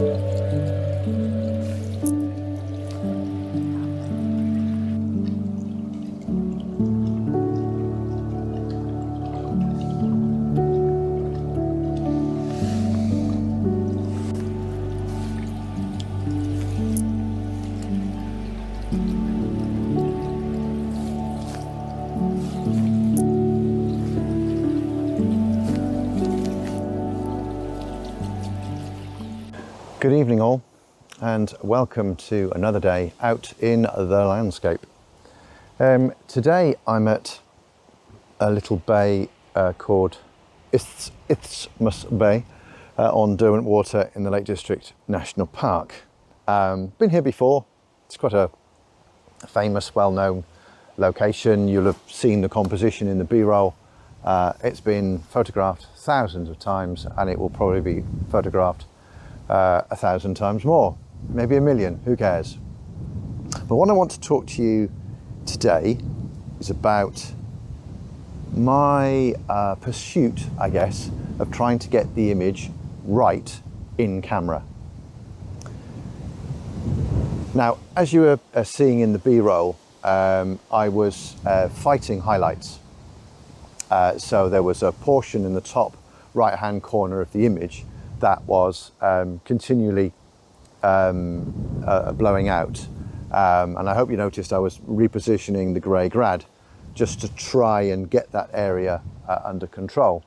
Good evening all, and welcome to another day out in the landscape. Today I'm at a little bay called Ithsmus Bay on Derwent Water in the Lake District National Park. Been here before. It's quite a famous, well-known location. You'll have seen the composition in the B-roll. It's been photographed thousands of times, and it will probably be photographed 1,000 times more, maybe 1,000,000, who cares? But what I want to talk to you today is about my pursuit, I guess, of trying to get the image right in camera. Now, as you are seeing in the B-roll, I was fighting highlights. So there was a portion in the top right-hand corner of the image that was continually blowing out. And I hope you noticed I was repositioning the grey grad just to try and get that area under control.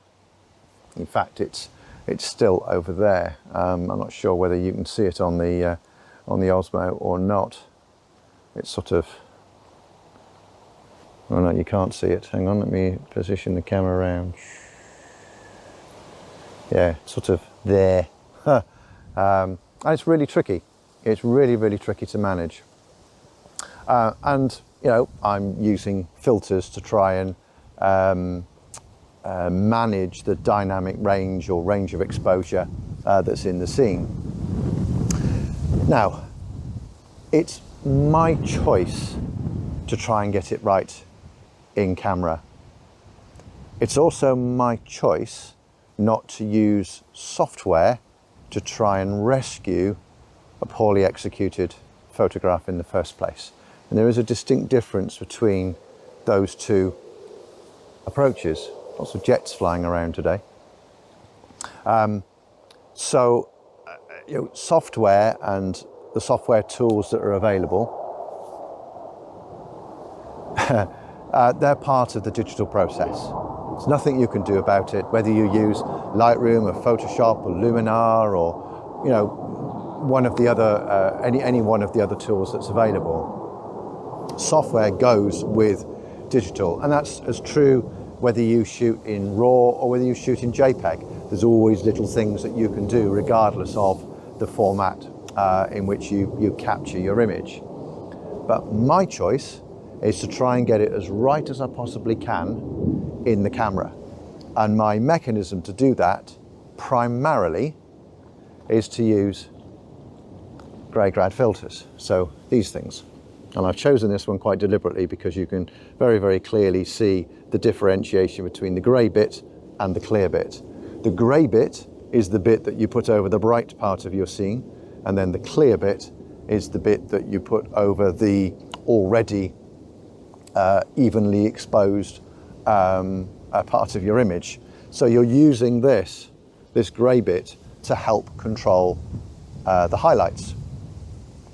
In fact, it's still over there. I'm not sure whether you can see it on the Osmo or not. It's sort of, oh no, you can't see it. Hang on, let me position the camera around. Yeah, sort of there. And it's really tricky. It's really, really tricky to manage. And, you know, I'm using filters to try and manage the dynamic range or range of exposure that's in the scene. Now, it's my choice to try and get it right in camera. It's also my choice not to use software to try and rescue a poorly executed photograph in the first place. And there is a distinct difference between those two approaches. Lots of jets flying around today. Software and the software tools that are available, they're part of the digital process. There's nothing you can do about it, whether you use Lightroom or Photoshop or Luminar or, you know, one of the other, any one of the other tools that's available. Software goes with digital, and that's as true whether you shoot in RAW or whether you shoot in JPEG. There's always little things that you can do regardless of the format in which you capture your image. But my choice is to try and get it as right as I possibly can in the camera. And my mechanism to do that primarily is to use grey grad filters. So these things. And I've chosen this one quite deliberately because you can very, very clearly see the differentiation between the grey bit and the clear bit. The grey bit is the bit that you put over the bright part of your scene, and then the clear bit is the bit that you put over the already evenly exposed part of your image. So you're using this grey bit to help control the highlights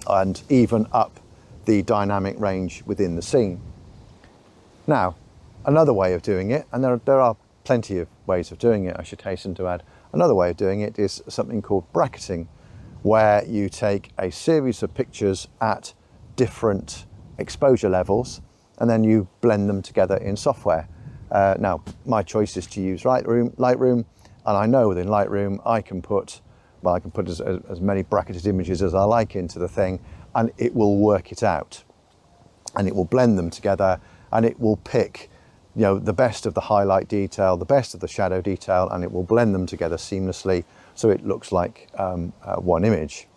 and even up the dynamic range within the scene. Now, another way of doing it, and there are plenty of ways of doing it, I should hasten to add, another way of doing it is something called bracketing, where you take a series of pictures at different exposure levels and then you blend them together in software. Now, my choice is to use Lightroom, and I know within Lightroom I can put as many bracketed images as I like into the thing, and it will work it out. And it will blend them together, and it will pick, you know, the best of the highlight detail, the best of the shadow detail, and it will blend them together seamlessly so it looks like one image.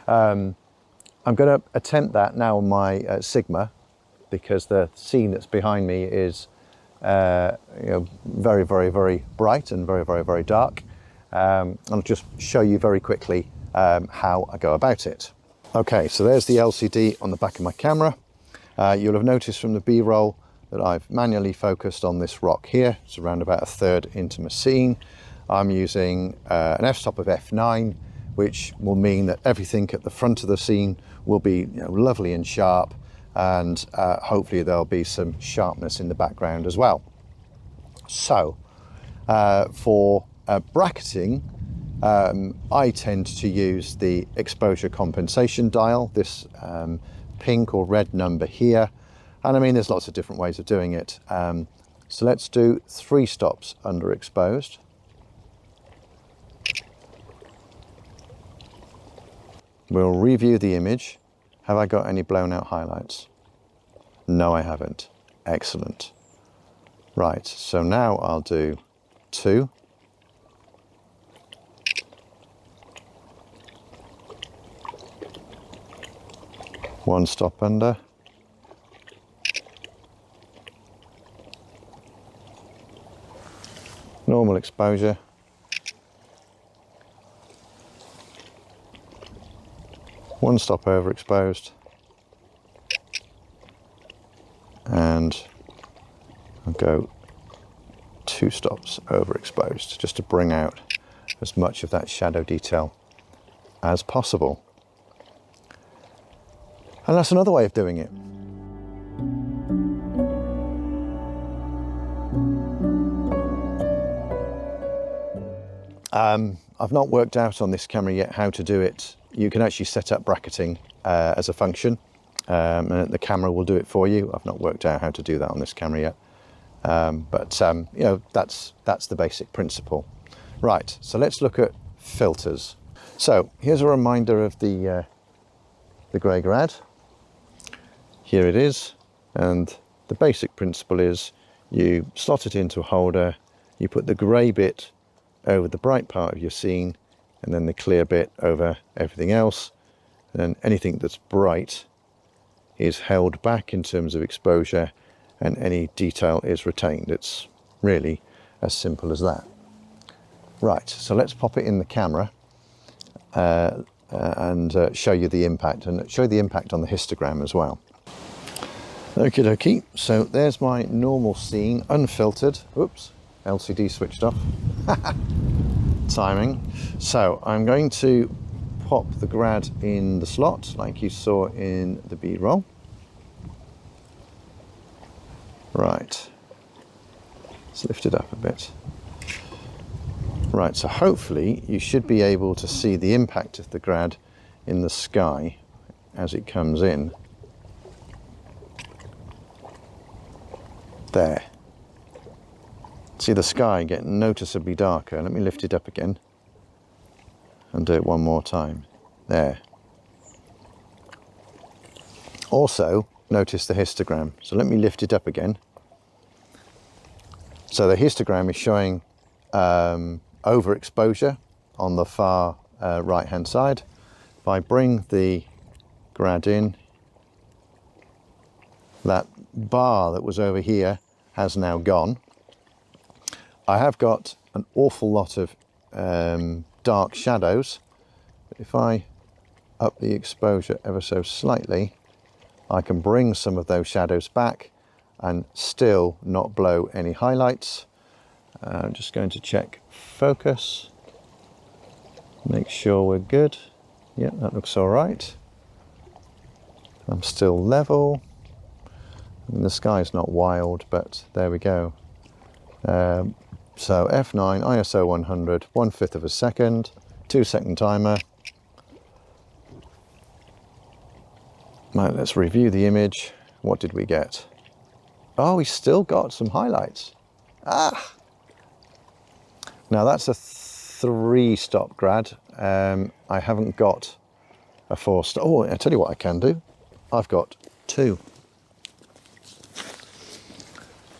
I'm going to attempt that now on my Sigma, because the scene that's behind me is very, very, very bright and very, very, very dark. I'll just show you very quickly how I go about it. Okay, so there's the LCD on the back of my camera. You'll have noticed from the B-roll that I've manually focused on this rock here. It's around about a third into my scene. I'm using an f-stop of f9, which will mean that everything at the front of the scene will be lovely and sharp, and hopefully there'll be some sharpness in the background as well. So for bracketing, I tend to use the exposure compensation dial, this pink or red number here. And I mean, there's lots of different ways of doing it. So let's do 3 stops underexposed. We'll review the image. Have I got any blown out highlights? No, I haven't. Excellent. Right, so now I'll do 2. One stop under. Normal exposure. One stop overexposed. And I'll go 2 stops overexposed, just to bring out as much of that shadow detail as possible. And that's another way of doing it. I've not worked out on this camera yet how to do it. You can actually set up bracketing as a function, and the camera will do it for you. I've not worked out how to do that on this camera yet, but you know, that's the basic principle. Right, so let's look at filters. So here's a reminder of the grey grad. Here it is, and the basic principle is you slot it into a holder, you put the grey bit over the bright part of your scene, and then the clear bit over everything else, and then anything that's bright is held back in terms of exposure and any detail is retained. It's really as simple as that. Right, so let's pop it in the camera and show you the impact, and show you the impact on the histogram as well. Okie dokie, so there's my normal scene, unfiltered. Oops, LCD switched off. Timing. So I'm going to pop the grad in the slot like you saw in the B-roll. Right, let's lift it up a bit. Right, so hopefully you should be able to see the impact of the grad in the sky as it comes in. There. See the sky get noticeably darker. Let me lift it up again and do it one more time. There. Also, notice the histogram. So let me lift it up again. So the histogram is showing overexposure on the far right hand side. If I bring the grad in, that bar that was over here has now gone. I have got an awful lot of dark shadows. If I up the exposure ever so slightly, I can bring some of those shadows back and still not blow any highlights. I'm just going to check focus, make sure we're good. Yep, that looks all right. I'm still level. I mean, the sky's not wild, but there we go. So F9, ISO 100, 1/5 of a second, 2-second timer. Right, let's review the image. What did we get? Oh, we still got some highlights. Ah! Now that's a 3-stop grad. I haven't got a 4-stop. Oh, I tell you what I can do. I've got 2.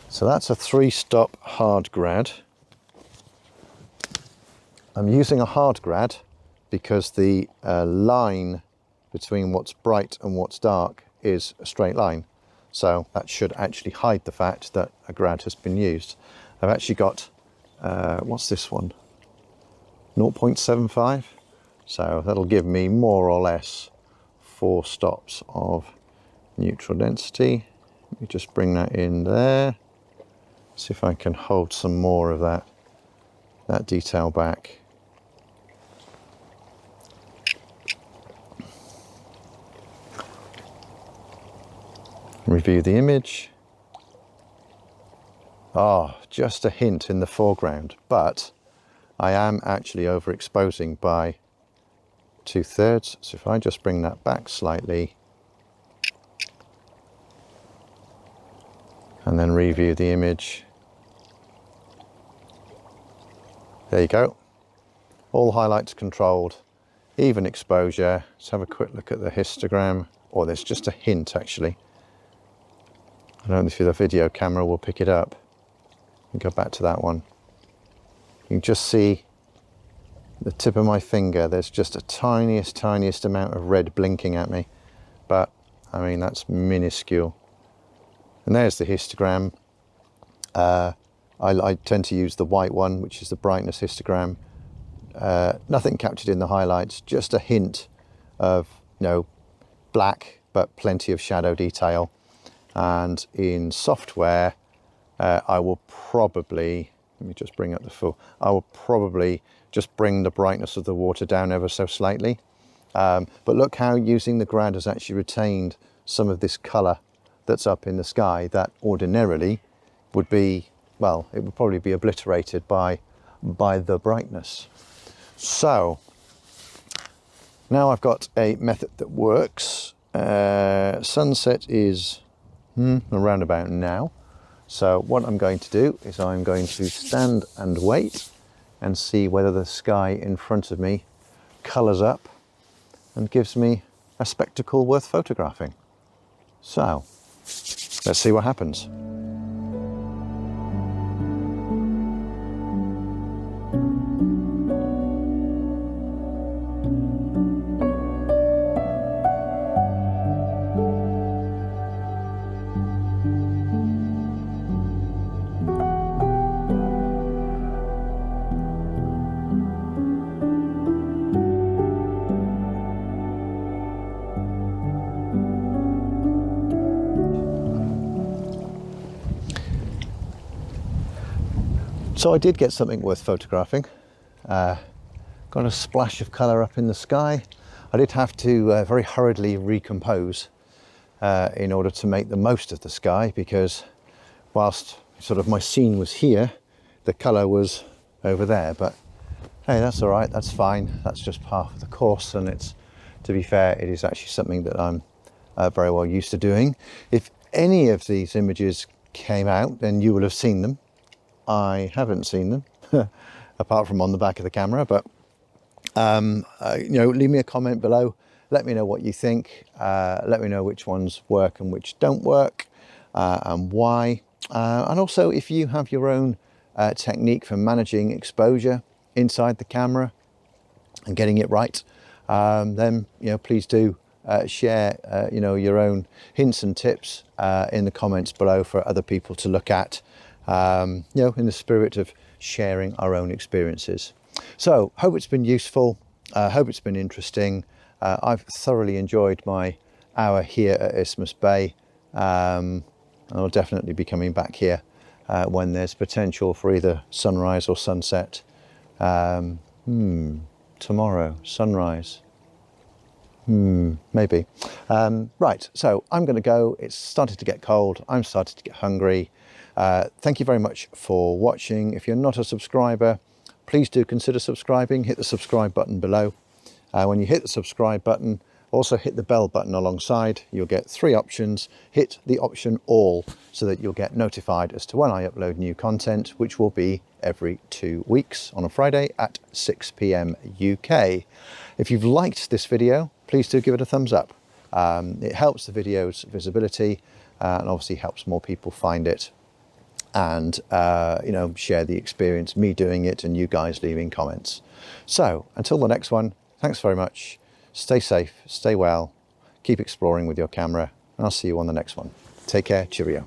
So that's a 3-stop hard grad. I'm using a hard grad because the line between what's bright and what's dark is a straight line. So that should actually hide the fact that a grad has been used. I've actually got, what's this one? 0.75. So that'll give me more or less 4 stops of neutral density. Let me just bring that in there. See if I can hold some more of that detail back. Review the image. Ah, just a hint in the foreground, but I am actually overexposing by 2/3. So if I just bring that back slightly and then review the image. There you go. All highlights controlled, even exposure. Let's have a quick look at the histogram. Or there's just a hint actually. I don't know if the video camera will pick it up. Go back to that one. You can just see the tip of my finger. There's just a tiniest amount of red blinking at me. But, I mean, that's minuscule. And there's the histogram. I tend to use the white one, which is the brightness histogram. Nothing captured in the highlights, just a hint of, you know, black, but plenty of shadow detail. And in software, I will probably, let me just bring up the full, I will probably just bring the brightness of the water down ever so slightly. But look how using the grad has actually retained some of this colour that's up in the sky that ordinarily would be, well, it would probably be obliterated by the brightness. So now I've got a method that works. Sunset is around about now. So what I'm going to do is I'm going to stand and wait and see whether the sky in front of me colours up and gives me a spectacle worth photographing. So let's see what happens. So I did get something worth photographing. Got a splash of colour up in the sky. I did have to very hurriedly recompose in order to make the most of the sky, because whilst sort of my scene was here, the colour was over there. But hey, that's all right, that's fine. That's just part of the course, and it's, to be fair, it is actually something that I'm very well used to doing. If any of these images came out, then you will have seen them. I haven't seen them apart from on the back of the camera, but you know, leave me a comment below. Let me know what you think. Let me know which ones work and which don't work, and why. And also, if you have your own technique for managing exposure inside the camera and getting it right, then, you know, please do share you know, your own hints and tips in the comments below for other people to look at. You know, in the spirit of sharing our own experiences. So, hope it's been useful. Hope it's been interesting. I've thoroughly enjoyed my hour here at Ithsmus Bay. I'll definitely be coming back here when there's potential for either sunrise or sunset. Tomorrow, sunrise. Maybe. Right, so I'm going to go. It's started to get cold. I'm starting to get hungry. Thank you very much for watching. If you're not a subscriber, please do consider subscribing. Hit the subscribe button below. When you hit the subscribe button, also hit the bell button alongside. You'll get 3 options. Hit the option all so that you'll get notified as to when I upload new content, which will be every 2 weeks on a Friday at 6 p.m. UK. If you've liked this video, please do give it a thumbs up. It helps the video's visibility and obviously helps more people find it. And you know, share the experience, me doing it and you guys leaving comments. So until the next one, thanks very much. Stay safe, stay well, keep exploring with your camera, and I'll see you on the next one. Take care, cheerio.